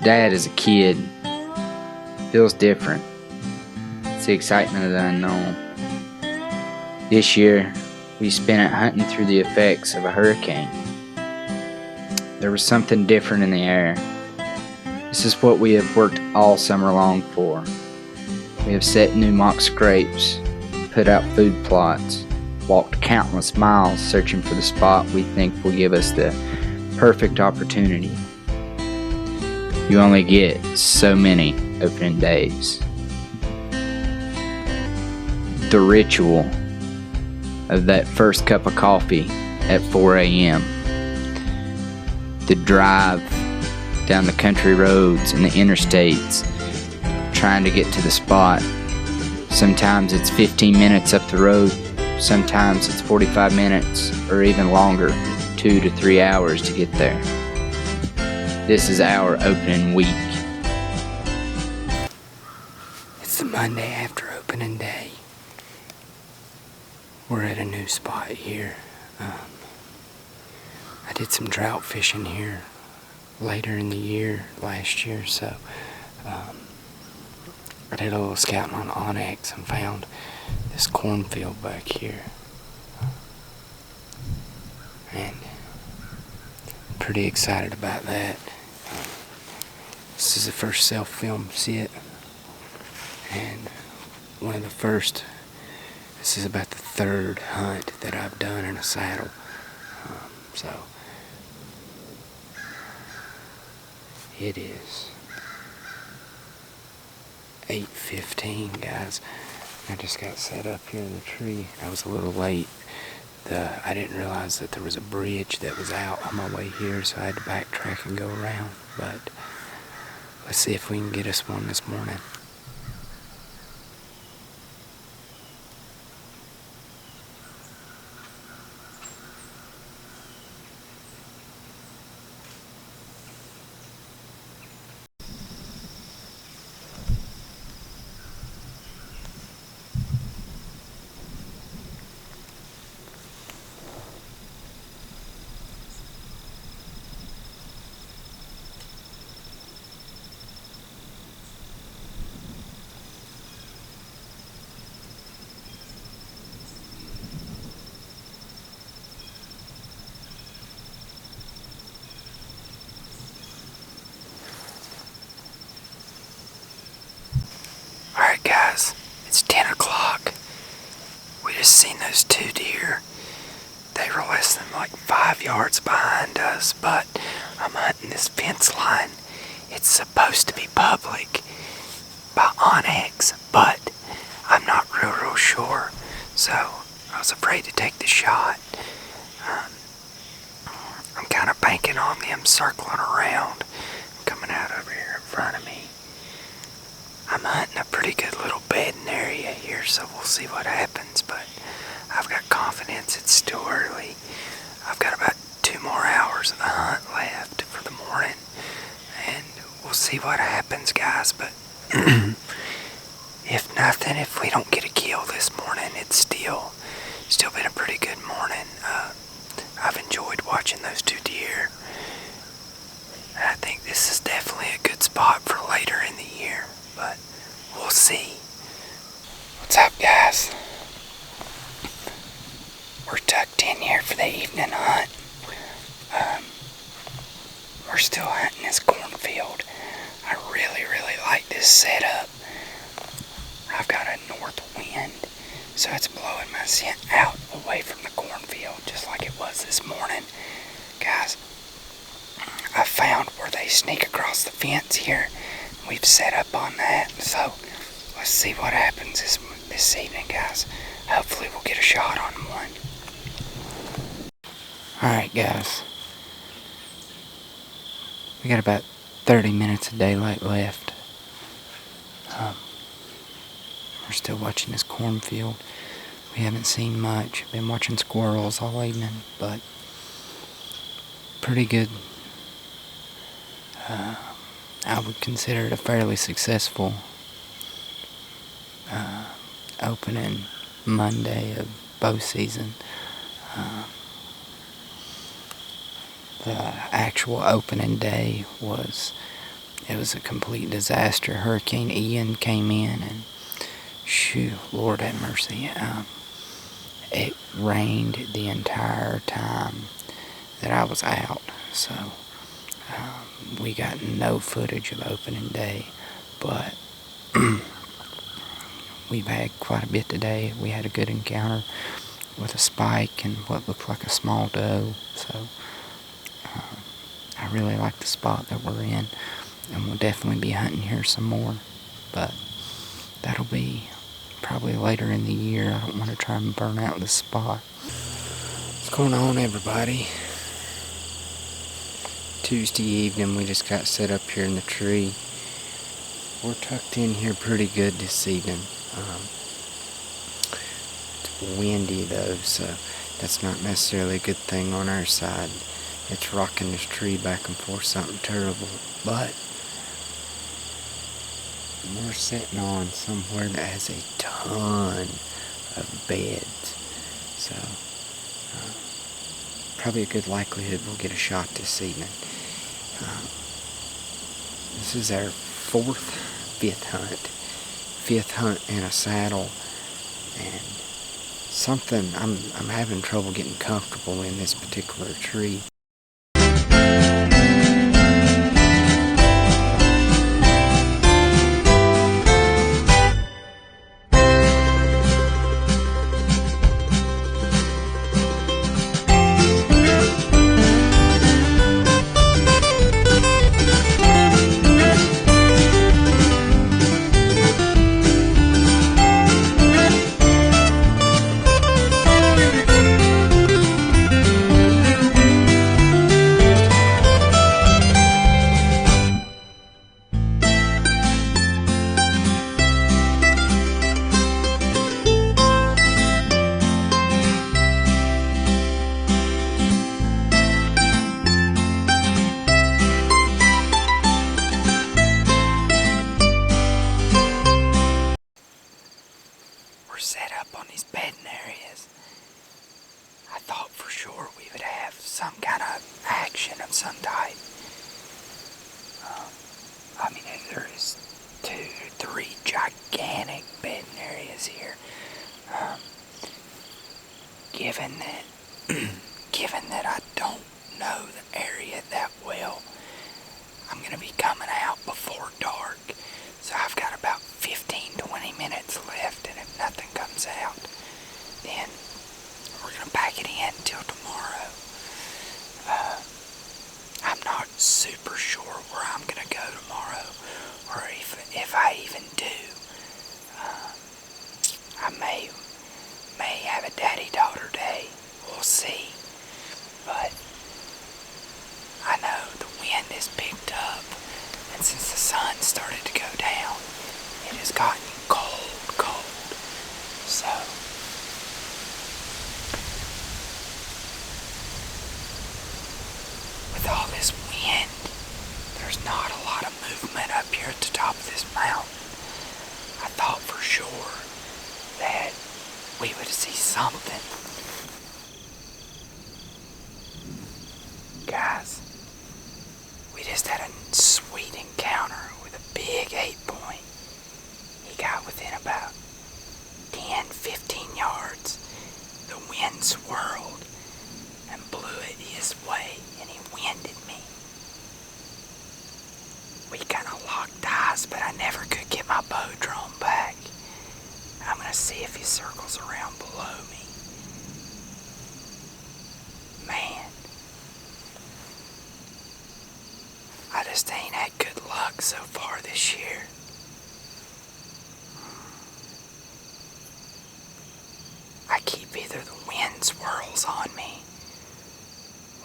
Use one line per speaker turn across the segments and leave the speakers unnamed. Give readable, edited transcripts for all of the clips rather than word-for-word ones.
Dad as a kid feels different. It's the excitement of the unknown. This year, we spent it hunting through the effects of a hurricane. There was something different in the air. This is what we have worked all summer long for. We have set new mock scrapes, put out food plots, walked countless miles searching for the spot we think will give us the perfect opportunity. You only get so many opening days. The ritual of that first cup of coffee at 4 a.m. The drive down the country roads and the interstates trying to get to the spot. Sometimes it's 15 minutes up the road, sometimes it's 45 minutes or even longer, 2 to 3 hours to get there. This is our opening week. It's the Monday after opening day. We're at a new spot here. I did some trout fishing here later in the year, last year, so I did a little scouting on Onyx and found this cornfield back here. And I'm pretty excited about that. This is the first self-film sit, and one of the first. This is about the third hunt that I've done in a saddle. So it is 8:15, guys. I just got set up here in the tree. I was a little late. I didn't realize that there was a bridge that was out on my way here, so I had to backtrack and go around. But let's see if we can get us one this morning. Alright guys, it's 10 o'clock. We just seen those two deer. They were less than like 5 yards behind us, but I'm hunting this fence line. It's supposed to be public by Onyx, but I'm not real sure. So I was afraid to take the shot. I'm kind of banking on them circling around, coming out over here in front of me. I'm hunting a pretty good little bedding area here, so we'll see what happens, but I've got confidence. It's still early. I've got about 2 more hours of the hunt left for the morning, and we'll see what happens, guys. But if we don't get a kill this morning, it's still been a pretty good morning. I've enjoyed watching those two deer. I think this is definitely a good spot for later in the year, but we'll see. What's up, guys? We're tucked in here for the evening hunt. We're still hunting this cornfield. I really like this setup. I've got a north wind, so it's blowing my scent out away from the cornfield, just like it was this morning. Guys, I found where they sneak across the fence here. We've set up on that, so let's see what happens this evening, guys. Hopefully we'll get a shot on one. Alright, guys. We got about 30 minutes of daylight left. We're still watching this cornfield. We haven't seen much. Been watching squirrels all evening, but pretty good. I would consider it a fairly successful opening Monday of bow season. The actual opening day was it was a complete disaster. Hurricane Ian came in and shoo, Lord have mercy. It rained the entire time that I was out, so we got no footage of opening day, but we've had quite a bit today. We had a good encounter with a spike and what looked like a small doe, so I really like the spot that we're in, and we'll definitely be hunting here some more, but that'll be probably later in the year. I don't want to try and burn out this spot. What's going on, everybody? Tuesday evening, we just got set up here in the tree. We're tucked in here pretty good this evening. It's windy though, so that's not necessarily a good thing on our side. It's rocking this tree back and forth, something terrible, but we're sitting on somewhere that has a ton of beds, so probably a good likelihood we'll get a shot this evening. This is our fifth hunt in a saddle, and something I'm having trouble getting comfortable in this particular tree. Set up on these bedding areas. I thought for sure we would have some kind of action of some type. I mean, there is 2 or 3 gigantic bedding areas here. Given that I don't know the area that well, I'm going to be coming out before dark. So I've got about 15-20 minutes left, and if nothing comes out, then we're going to pack it in till tomorrow. I'm not super sure where I'm going to go tomorrow, or if I even do. I may have a daddy-daughter day. We'll see. But I know the wind has picked up, and since the sun started to go down, it has gotten cold. So with all this wind, there's not a lot of movement up here at the top of this mountain. I thought for sure that we would see something. Guys, we just had a sweet encounter with a big 8-point. He got within about 10-15 yards. The wind swirled and blew it his way, and he winded me. We kind of locked eyes, but I never could get my bow drawn back. I'm going to see if he circles around below me. Man, I just ain't had good luck so far this year. I keep either the wind swirls on me,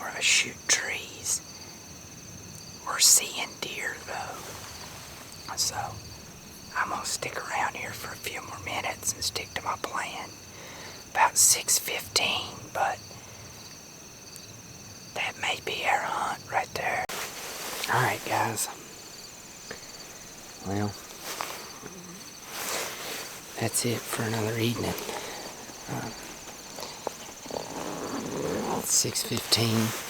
or I shoot trees. We're seeing deer though. So I'm gonna stick around here for a few more minutes and stick to my plan. About 6:15, but that may be our hunt right there. Alright guys, well, that's it for another evening. It's 6:15.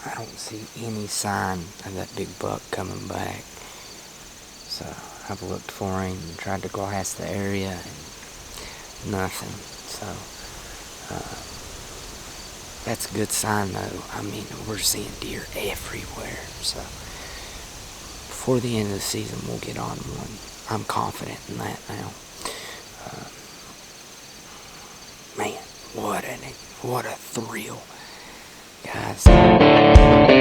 I don't see any sign of that big buck coming back. So I've looked for him and tried to glass the area and nothing. So that's a good sign though. I mean, we're seeing deer everywhere. So before the end of the season, we'll get on one. I'm confident in that now. Man, what a thrill, guys.